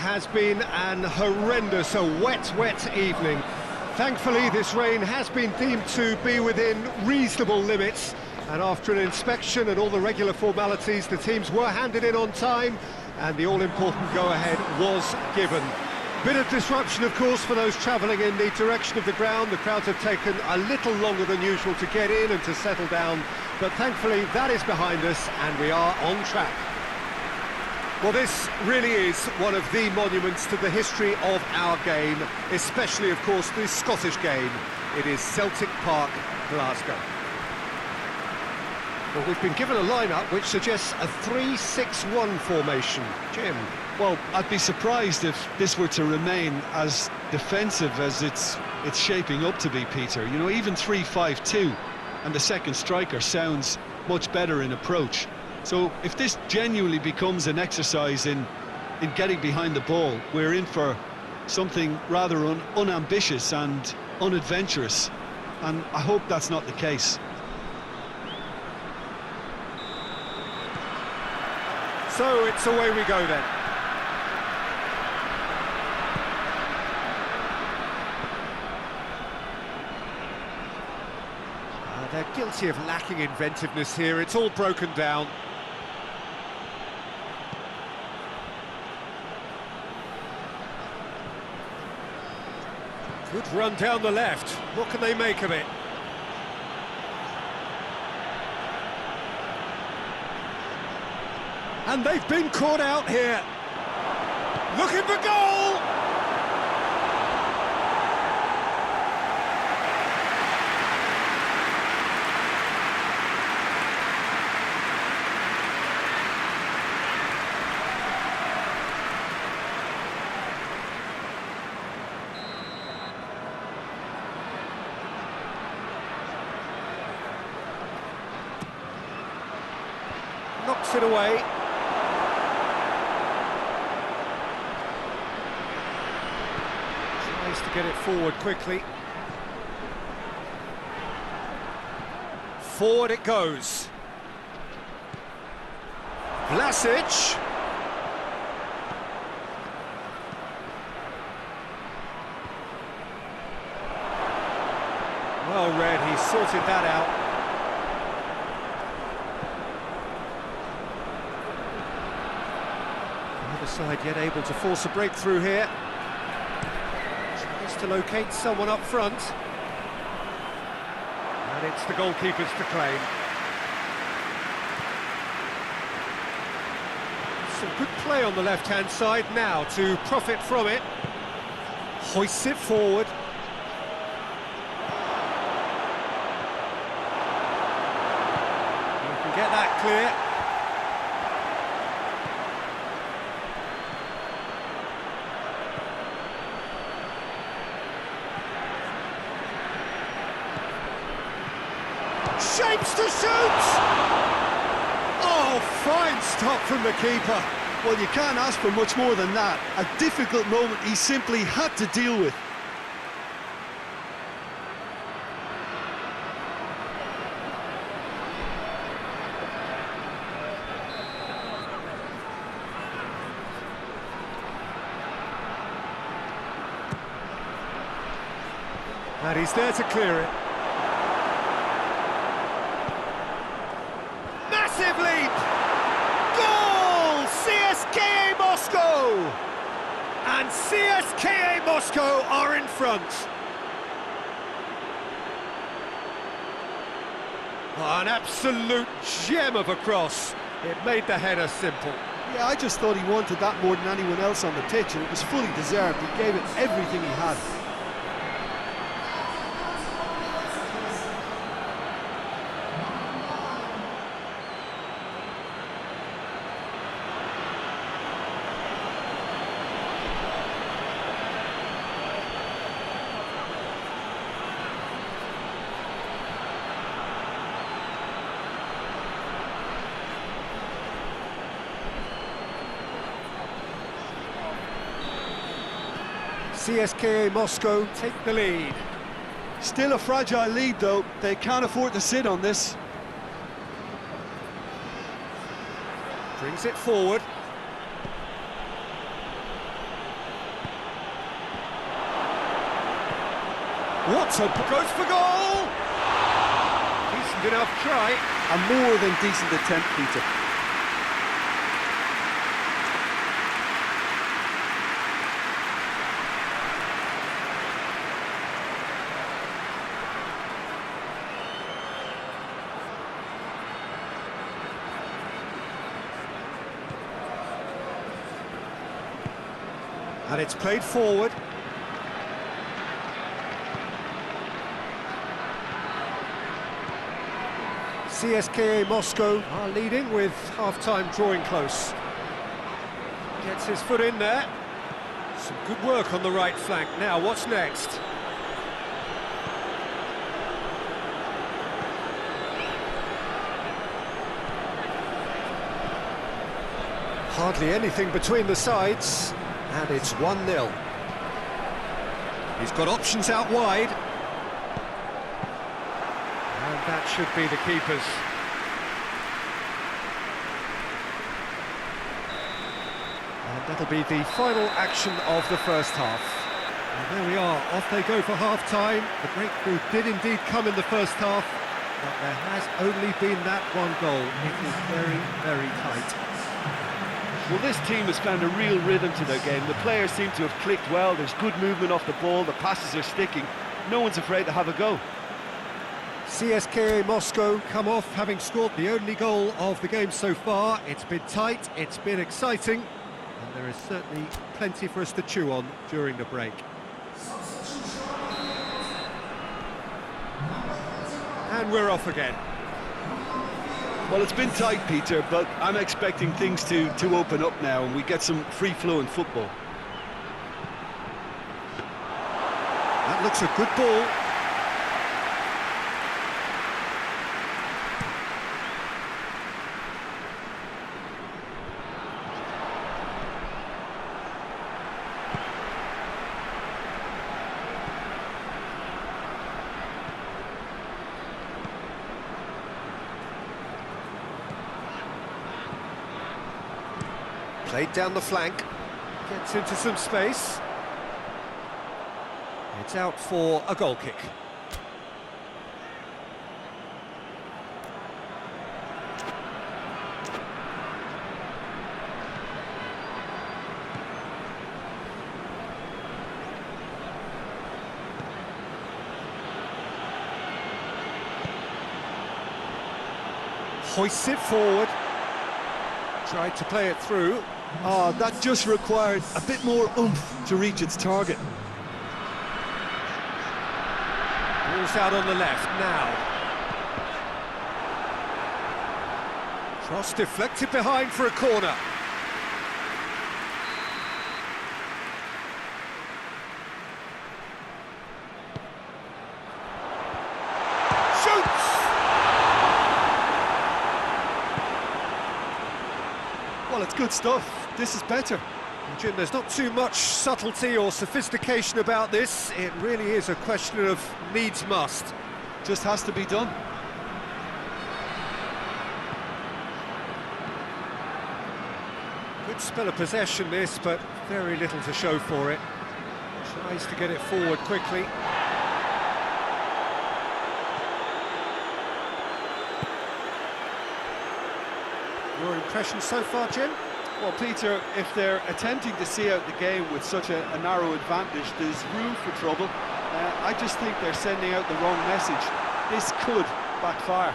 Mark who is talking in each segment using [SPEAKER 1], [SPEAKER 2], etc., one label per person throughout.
[SPEAKER 1] has been an horrendous, a wet evening. Thankfully, this rain has been deemed to be within reasonable limits, and after an inspection and all the regular formalities, the teams were handed in on time, and the all-important go-ahead was given. Bit of disruption, of course, for those travelling in the direction of the ground. The crowds have taken a little longer than usual to get in and to settle down, but thankfully that is behind us, and we are on track. Well, this really is one of the monuments to the history of our game, especially, of course, the Scottish game. It is Celtic Park, Glasgow. Well, we've been given a lineup which suggests a 3-6-1 formation. Jim?
[SPEAKER 2] Well, I'd be surprised if this were to remain as defensive as it's shaping up to be, Peter. You know, even 3-5-2 and the second striker sounds much better in approach. So if this genuinely becomes an exercise in getting behind the ball, we're in for something rather unambitious and unadventurous, and I hope that's not the case.
[SPEAKER 1] So it's away we go then. They're guilty of lacking inventiveness here. It's all broken down. Good run down the left. What can they make of it? And they've been caught out here. Looking for goal! Knocks it away. Tries to get it forward quickly. Forward it goes. Vlasic. Well read, he sorted that out. Side yet able to force a breakthrough here. Tries to locate someone up front. And it's the goalkeepers to claim. Some good play on the left-hand side now to profit from it. Hoists it forward. You can get that clear. Shapes to shoot! Oh, fine stop from the keeper.
[SPEAKER 2] Well, you can't ask for much more than that. A difficult moment he simply had to deal with.
[SPEAKER 1] And he's there to clear it. Massive leap! Goal! CSKA Moscow! And CSKA Moscow are in front. Oh, an absolute gem of a cross. It made the header simple.
[SPEAKER 2] Yeah, I just thought he wanted that more than anyone else on the pitch, and it was fully deserved. He gave it everything he had.
[SPEAKER 1] CSKA Moscow take the lead.
[SPEAKER 2] Still a fragile lead, though. They can't afford to sit on this.
[SPEAKER 1] Brings it forward. What a goes for goal! Decent enough try.
[SPEAKER 3] A more than decent attempt, Peter.
[SPEAKER 1] And it's played forward. CSKA Moscow are leading with half-time drawing close. Gets his foot in there. Some good work on the right flank. Now, what's next? Hardly anything between the sides, and it's 1-0. He's got options out wide. And that should be the keepers. And that'll be the final action of the first half. And there we are, off they go for half-time. The breakthrough did indeed come in the first half, but there has only been that one goal. It is very, very tight.
[SPEAKER 3] Well, this team has found a real rhythm to their game. The players seem to have clicked well. There's good movement off the ball. The passes are sticking. No one's afraid to have a go.
[SPEAKER 1] CSKA Moscow come off having scored the only goal of the game so far. It's been tight, it's been exciting, and there is certainly plenty for us to chew on during the break. And we're off again.
[SPEAKER 2] Well, it's been tight, Peter, but I'm expecting things to open up now and we get some free-flowing football.
[SPEAKER 1] That looks a good ball. Played down the flank, gets into some space. It's out for a goal kick. Hoists it forward. Tried to play it through.
[SPEAKER 2] Oh, that just required a bit more oomph to reach its target.
[SPEAKER 1] Ball's out on the left now. Cross deflected behind for a corner. Shoots!
[SPEAKER 2] Well, it's good stuff. This is better.
[SPEAKER 1] Jim, there's not too much subtlety or sophistication about this. It really is a question of needs must.
[SPEAKER 2] Just has to be done.
[SPEAKER 1] Good spell of possession this, but very little to show for it. Tries to get it forward quickly. Your impression so far, Jim?
[SPEAKER 3] Well, Peter, if they're attempting to see out the game with such a narrow advantage, there's room for trouble. I just think they're sending out the wrong message. This could backfire.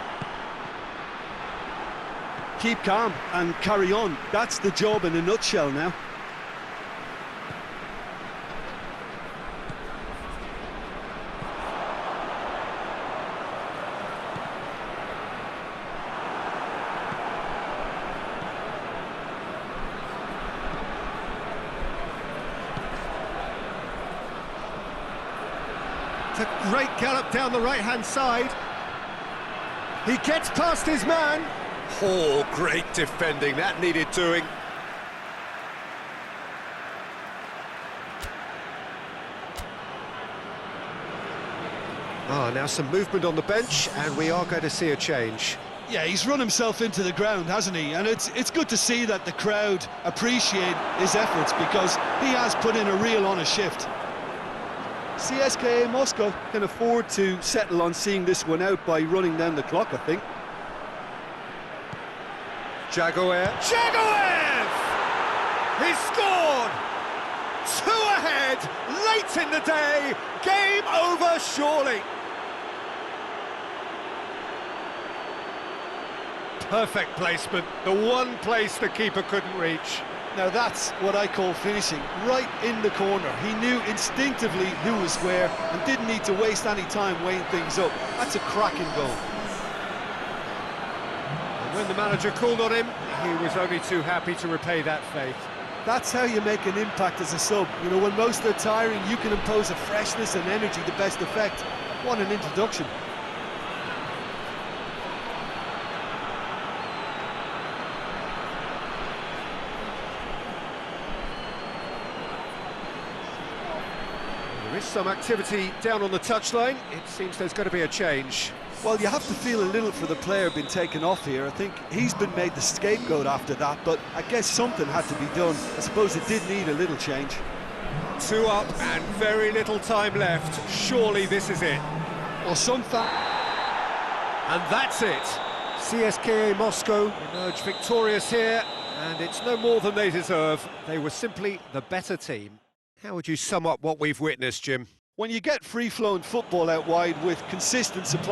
[SPEAKER 2] Keep calm and carry on. That's the job in a nutshell now.
[SPEAKER 1] It's a great gallop down the right-hand side. He gets past his man. Oh, great defending. That needed doing. Now some movement on the bench, and we are going to see a change.
[SPEAKER 2] Yeah, he's run himself into the ground, hasn't he? And it's good to see that the crowd appreciate his efforts because he has put in a real honest shift.
[SPEAKER 3] CSKA Moscow can afford to settle on seeing this one out by running down the clock, I think.
[SPEAKER 1] Jagoev! He's scored! 2 ahead, late in the day, game over surely. Perfect placement, the one place the keeper couldn't reach.
[SPEAKER 2] Now that's what I call finishing, right in the corner. He knew instinctively who was where and didn't need to waste any time weighing things up. That's a cracking goal.
[SPEAKER 1] And when the manager called on him, he was only too happy to repay that faith.
[SPEAKER 2] That's how you make an impact as a sub. You know, when most are tiring, you can impose a freshness and energy to best effect. What an introduction.
[SPEAKER 1] There is some activity down on the touchline. It seems there's going to be a change.
[SPEAKER 2] Well, you have to feel a little for the player being taken off here. I think he's been made the scapegoat after that, but I guess something had to be done. I suppose it did need a little change.
[SPEAKER 1] 2 up and very little time left. Surely this is it.
[SPEAKER 2] Well,
[SPEAKER 1] And that's it. CSKA Moscow emerge victorious here, and it's no more than they deserve. They were simply the better team. How would you sum up what we've witnessed, Jim?
[SPEAKER 2] When you get free-flowing football out wide with consistent supply